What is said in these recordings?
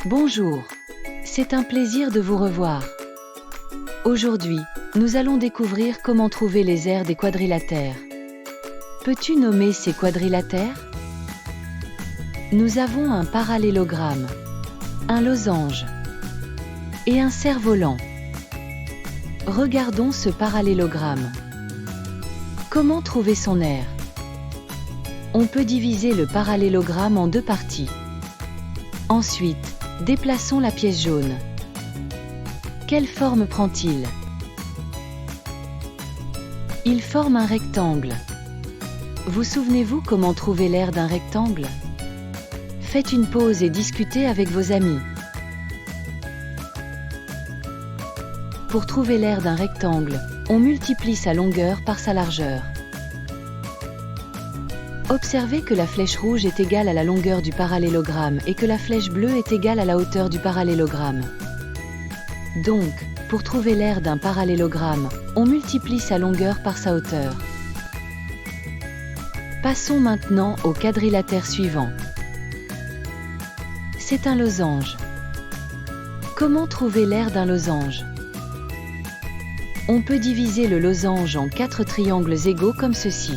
Bonjour, c'est un plaisir de vous revoir. Aujourd'hui, nous allons découvrir comment trouver les aires des quadrilatères. Peux-tu nommer ces quadrilatères? Nous avons un parallélogramme, un losange et un cerf-volant. Regardons ce parallélogramme. Comment trouver son aire? On peut diviser le parallélogramme en deux parties. Ensuite, déplaçons la pièce jaune. Quelle forme prend-il? Il forme un rectangle. Vous souvenez-vous comment trouver l'aire d'un rectangle? Faites une pause et discutez avec vos amis. Pour trouver l'aire d'un rectangle, on multiplie sa longueur par sa largeur. Observez que la flèche rouge est égale à la longueur du parallélogramme et que la flèche bleue est égale à la hauteur du parallélogramme. Donc, pour trouver l'aire d'un parallélogramme, on multiplie sa longueur par sa hauteur. Passons maintenant au quadrilatère suivant. C'est un losange. Comment trouver l'aire d'un losange? On peut diviser le losange en 4 triangles égaux comme ceci.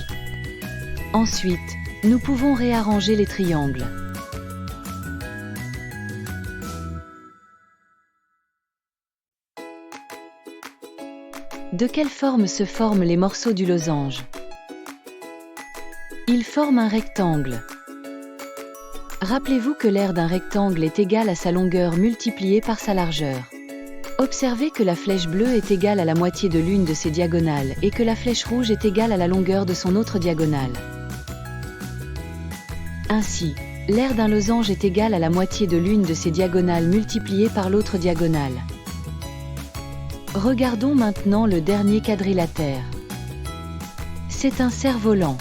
Ensuite, nous pouvons réarranger les triangles. De quelle forme se forment les morceaux du losange? Ils forment un rectangle. Rappelez-vous que l'aire d'un rectangle est égale à sa longueur multipliée par sa largeur. Observez que la flèche bleue est égale à la moitié de l'une de ses diagonales et que la flèche rouge est égale à la longueur de son autre diagonale. Ainsi, l'aire d'un losange est égale à la moitié de l'une de ses diagonales multipliée par l'autre diagonale. Regardons maintenant le dernier quadrilatère. C'est un cerf-volant.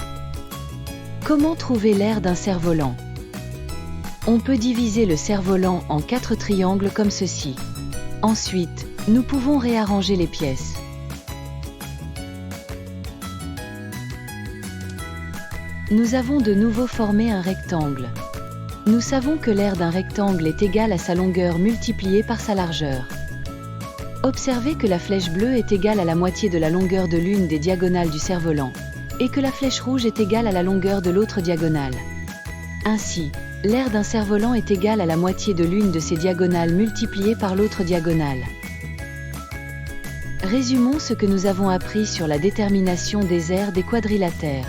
Comment trouver l'aire d'un cerf-volant? On peut diviser le cerf-volant en 4 triangles comme ceci. Ensuite, nous pouvons réarranger les pièces. Nous avons de nouveau formé un rectangle. Nous savons que l'aire d'un rectangle est égale à sa longueur multipliée par sa largeur. Observez que la flèche bleue est égale à la moitié de la longueur de l'une des diagonales du cerf-volant, et que la flèche rouge est égale à la longueur de l'autre diagonale. Ainsi, l'aire d'un cerf-volant est égale à la moitié de l'une de ses diagonales multipliée par l'autre diagonale. Résumons ce que nous avons appris sur la détermination des aires des quadrilatères.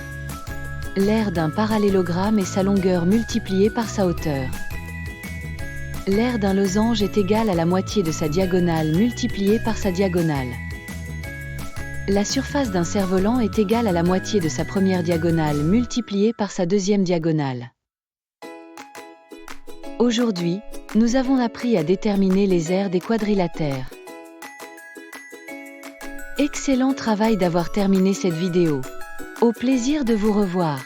L'aire d'un parallélogramme est sa longueur multipliée par sa hauteur. L'aire d'un losange est égale à la moitié de sa diagonale multipliée par sa diagonale. La surface d'un cerf-volant est égale à la moitié de sa première diagonale multipliée par sa deuxième diagonale. Aujourd'hui, nous avons appris à déterminer les aires des quadrilatères. Excellent travail d'avoir terminé cette vidéo. Au plaisir de vous revoir.